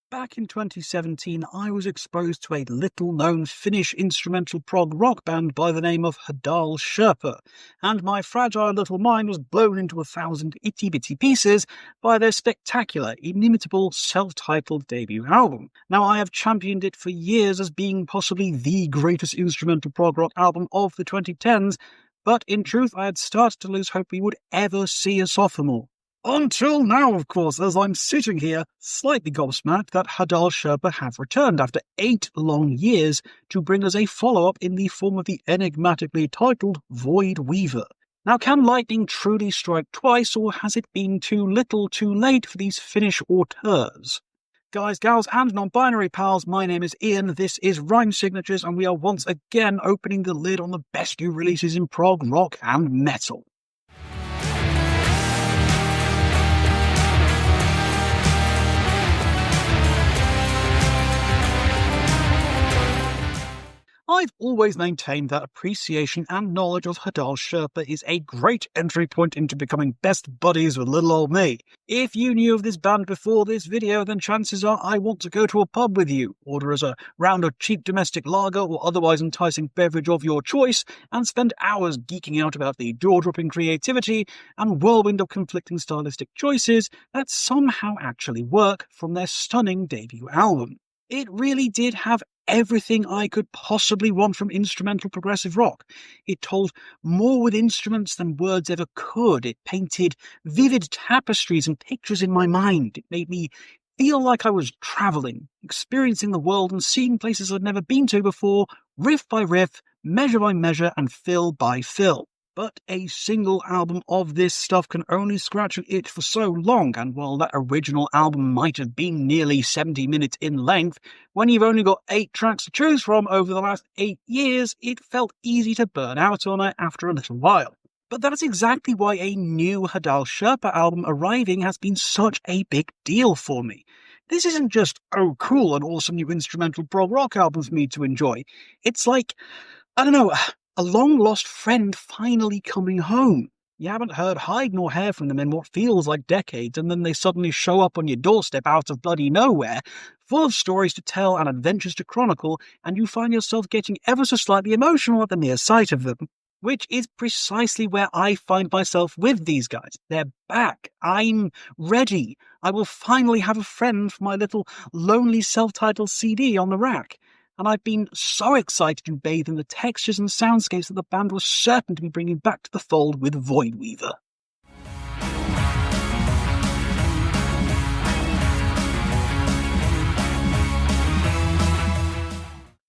Back in 2017, I was exposed to a little-known Finnish instrumental prog rock band by the name of Hadal Sherpa, and my fragile little mind was blown into 1,000 itty-bitty pieces by their spectacular, inimitable, self-titled debut album. Now, I have championed it for years as being possibly the greatest instrumental prog rock album of the 2010s, but in truth, I had started to lose hope we would ever see a sophomore. Until now, of course, as I'm sitting here, slightly gobsmacked that Hadal Sherpa have returned after 8 long years to bring us a follow-up in the form of the enigmatically titled Void Weaver. Now, can lightning truly strike twice, or has it been too little too late for these Finnish auteurs? Guys, gals, and non-binary pals, my name is Ian, this is Rhyme Signatures, and we are once again opening the lid on the best new releases in prog, rock, and metal. I've always maintained that appreciation and knowledge of Hadal Sherpa is a great entry point into becoming best buddies with little old me. If you knew of this band before this video, then chances are I want to go to a pub with you, order us a round of cheap domestic lager or otherwise enticing beverage of your choice, and spend hours geeking out about the jaw-dropping creativity and whirlwind of conflicting stylistic choices that somehow actually work from their stunning debut album. It really did have everything I could possibly want from instrumental progressive rock. It told more with instruments than words ever could. It painted vivid tapestries and pictures in my mind. It made me feel like I was travelling, experiencing the world and seeing places I'd never been to before, riff by riff, measure by measure, and fill by fill. But a single album of this stuff can only scratch an itch for so long, and while that original album might have been nearly 70 minutes in length, when you've only got 8 tracks to choose from over the last 8 years, it felt easy to burn out on it after a little while. But that's exactly why a new Hadal Sherpa album arriving has been such a big deal for me. This isn't just, oh cool, an awesome new instrumental prog rock album for me to enjoy. It's like, I don't know, a long-lost friend finally coming home. You haven't heard hide nor hair from them in what feels like decades, and then they suddenly show up on your doorstep out of bloody nowhere, full of stories to tell and adventures to chronicle, and you find yourself getting ever so slightly emotional at the mere sight of them. Which is precisely where I find myself with these guys. They're back. I'm ready. I will finally have a friend for my little lonely self-titled CD on the rack. And I've been so excited and bathed in the textures and soundscapes that the band was certain to be bringing back to the fold with Void Weaver.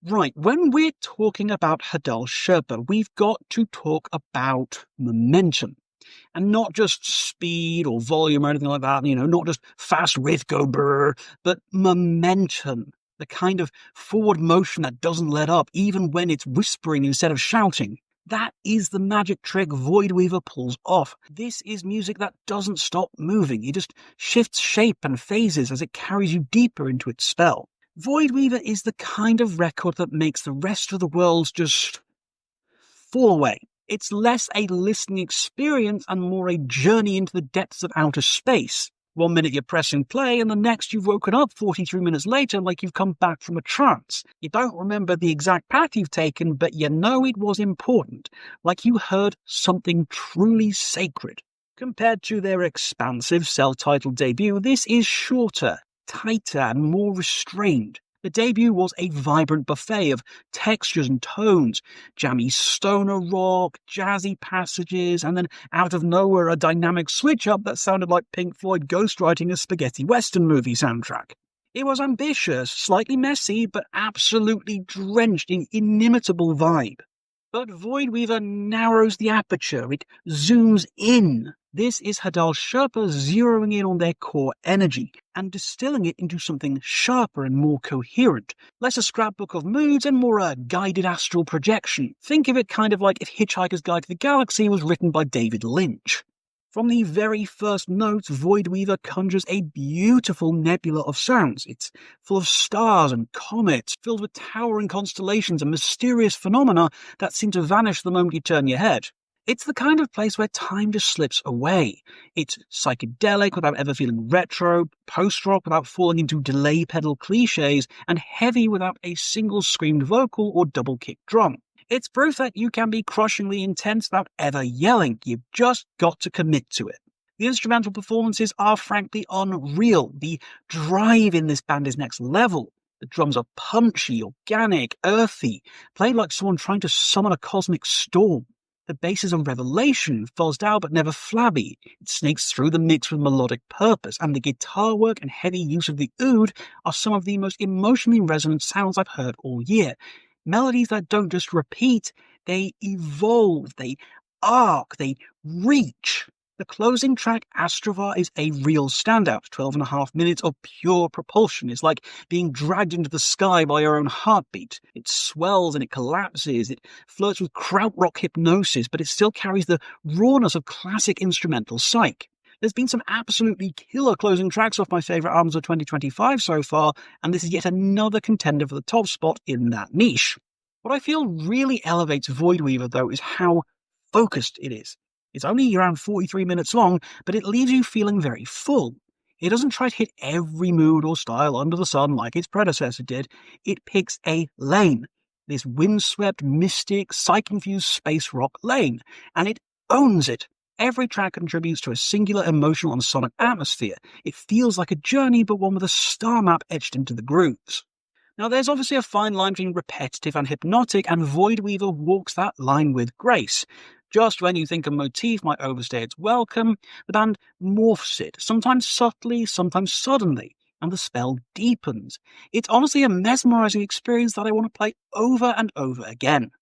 Right, when we're talking about Hadal Sherpa, we've got to talk about momentum. And not just speed or volume or anything like that, not just fast riff go brrr, but momentum. The kind of forward motion that doesn't let up, even when it's whispering instead of shouting. That is the magic trick Void Weaver pulls off. This is music that doesn't stop moving. It just shifts shape and phases as it carries you deeper into its spell. Void Weaver is the kind of record that makes the rest of the world just fall away. It's less a listening experience and more a journey into the depths of outer space. 1 minute you're pressing play, and the next you've woken up 43 minutes later like you've come back from a trance. You don't remember the exact path you've taken, but you know it was important, like you heard something truly sacred. Compared to their expansive self-titled debut, this is shorter, tighter, and more restrained. The debut was a vibrant buffet of textures and tones, jammy stoner rock, jazzy passages, and then out of nowhere a dynamic switch-up that sounded like Pink Floyd ghostwriting a spaghetti western movie soundtrack. It was ambitious, slightly messy, but absolutely drenched in inimitable vibe. But Void Weaver narrows the aperture, it zooms in. This is Hadal Sherpa zeroing in on their core energy and distilling it into something sharper and more coherent. Less a scrapbook of moods and more a guided astral projection. Think of it kind of like if Hitchhiker's Guide to the Galaxy was written by David Lynch. From the very first notes, Void Weaver conjures a beautiful nebula of sounds. It's full of stars and comets, filled with towering constellations and mysterious phenomena that seem to vanish the moment you turn your head. It's the kind of place where time just slips away. It's psychedelic without ever feeling retro, post-rock without falling into delay pedal cliches, and heavy without a single screamed vocal or double kick drum. It's proof that you can be crushingly intense without ever yelling. You've just got to commit to it. The instrumental performances are frankly unreal. The drive in this band is next level. The drums are punchy, organic, earthy, played like someone trying to summon a cosmic storm. The bass is a revelation, fuzzed out but never flabby. It snakes through the mix with melodic purpose, and the guitar work and heavy use of the oud are some of the most emotionally resonant sounds I've heard all year. Melodies that don't just repeat, they evolve, they arc, they reach. The closing track, Astravar, is a real standout. 12.5 minutes of pure propulsion. It's like being dragged into the sky by your own heartbeat. It swells and it collapses. It flirts with krautrock hypnosis, but it still carries the rawness of classic instrumental psych. There's been some absolutely killer closing tracks off my favourite albums of 2025 so far, and this is yet another contender for the top spot in that niche. What I feel really elevates Voidweaver, though, is how focused it is. It's only around 43 minutes long, but it leaves you feeling very full. It doesn't try to hit every mood or style under the sun like its predecessor did. It picks a lane, this windswept, mystic, psych-infused space rock lane, and it owns it. Every track contributes to a singular emotional and sonic atmosphere. It feels like a journey, but one with a star map etched into the grooves. Now, there's obviously a fine line between repetitive and hypnotic, and Voidweaver walks that line with grace. Just when you think a motif might overstay its welcome, the band morphs it, sometimes subtly, sometimes suddenly, and the spell deepens. It's honestly a mesmerizing experience that I want to play over and over again.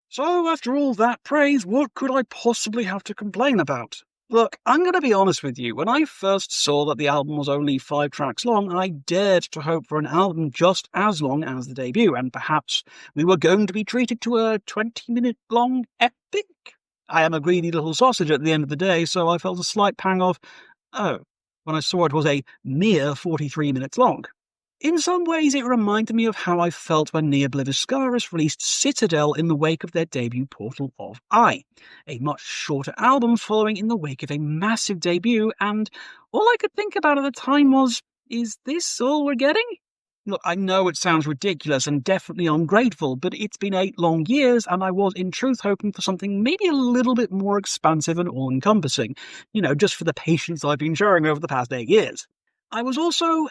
So, after all that praise, what could I possibly have to complain about? Look, I'm going to be honest with you. When I first saw that the album was only 5 tracks long, I dared to hope for an album just as long as the debut, and perhaps we were going to be treated to a 20-minute-long epic. I am a greedy little sausage at the end of the day, so I felt a slight pang of, oh, when I saw it was a mere 43 minutes long. In some ways, it reminded me of how I felt when Neobliviscaris released Citadel in the wake of their debut Portal of I, a much shorter album following in the wake of a massive debut, and all I could think about at the time was, is this all we're getting? Look, I know it sounds ridiculous and definitely ungrateful, but it's been 8 long years, and I was in truth hoping for something maybe a little bit more expansive and all-encompassing, just for the patience I've been showing over the past 8 years. I was also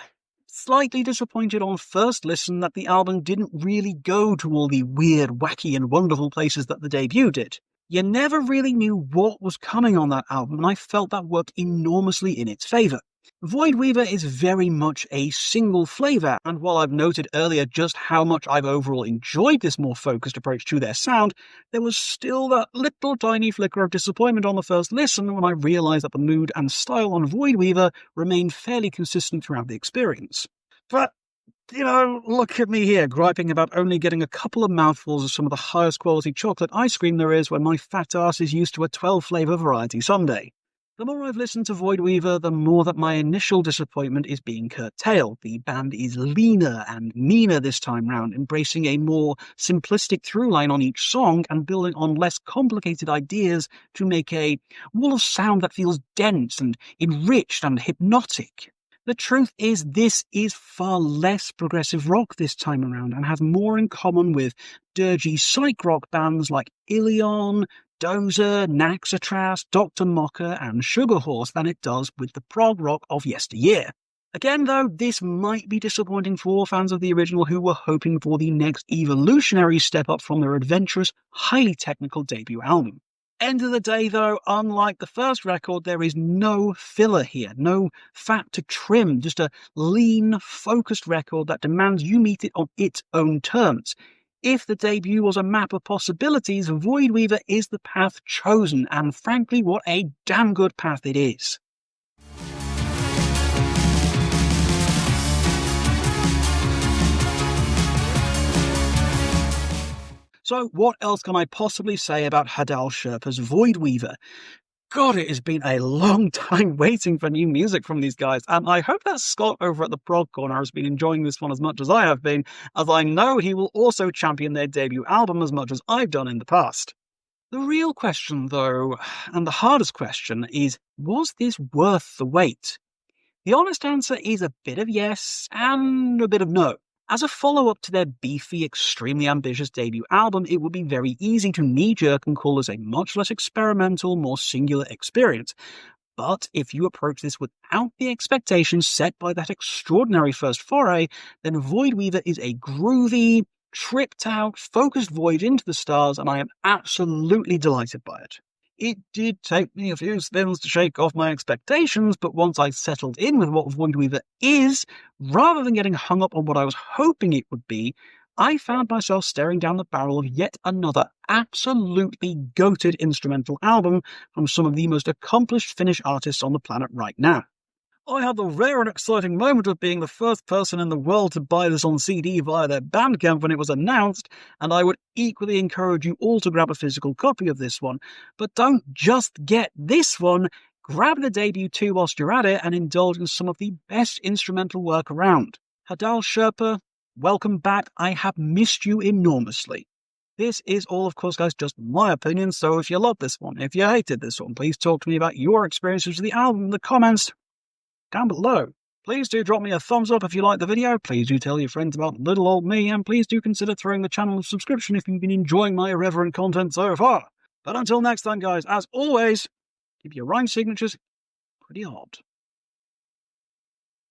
slightly disappointed on first listen that the album didn't really go to all the weird, wacky and wonderful places that the debut did. You never really knew what was coming on that album, and I felt that worked enormously in its favour. Voidweaver is very much a single flavour, and while I've noted earlier just how much I've overall enjoyed this more focused approach to their sound, there was still that little tiny flicker of disappointment on the first listen when I realised that the mood and style on Voidweaver remained fairly consistent throughout the experience. But, look at me here, griping about only getting a couple of mouthfuls of some of the highest quality chocolate ice cream there is when my fat ass is used to a 12-flavour variety sundae. The more I've listened to Voidweaver, the more that my initial disappointment is being curtailed. The band is leaner and meaner this time round, embracing a more simplistic through-line on each song and building on less complicated ideas to make a wall of sound that feels dense and enriched and hypnotic. The truth is, this is far less progressive rock this time around and has more in common with dirgy psych rock bands like Ilion, Dozer, Naxatras, Dr. Mocker and Sugar Horse than it does with the prog rock of yesteryear. Again, though, this might be disappointing for fans of the original who were hoping for the next evolutionary step up from their adventurous, highly technical debut album. End of the day, though, unlike the first record, there is no filler here, no fat to trim, just a lean, focused record that demands you meet it on its own terms. If the debut was a map of possibilities, Voidweaver is the path chosen, and frankly, what a damn good path it is. So, what else can I possibly say about Hadal Sherpa's Voidweaver? God, it has been a long time waiting for new music from these guys, and I hope that Scott over at the Prog Corner has been enjoying this one as much as I have been, as I know he will also champion their debut album as much as I've done in the past. The real question, though, and the hardest question, is was this worth the wait? The honest answer is a bit of yes and a bit of no. As a follow-up to their beefy, extremely ambitious debut album, it would be very easy to knee-jerk and call this a much less experimental, more singular experience. But if you approach this without the expectations set by that extraordinary first foray, then Voidweaver is a groovy, tripped-out, focused voyage into the stars, and I am absolutely delighted by it. It did take me a few spins to shake off my expectations, but once I settled in with what Voidweaver is, rather than getting hung up on what I was hoping it would be, I found myself staring down the barrel of yet another absolutely goated instrumental album from some of the most accomplished Finnish artists on the planet right now. I had the rare and exciting moment of being the first person in the world to buy this on CD via their Bandcamp when it was announced, and I would equally encourage you all to grab a physical copy of this one. But don't just get this one, grab the debut too whilst you're at it and indulge in some of the best instrumental work around. Hadal Sherpa, welcome back. I have missed you enormously. This is all, of course, guys, just my opinion, so if you love this one, if you hated this one, please talk to me about your experiences with the album in the comments down below. Please do drop me a thumbs up if you like the video, please do tell your friends about little old me, and please do consider throwing the channel a subscription if you've been enjoying my irreverent content so far. But until next time, guys, as always, keep your rhyme signatures pretty odd.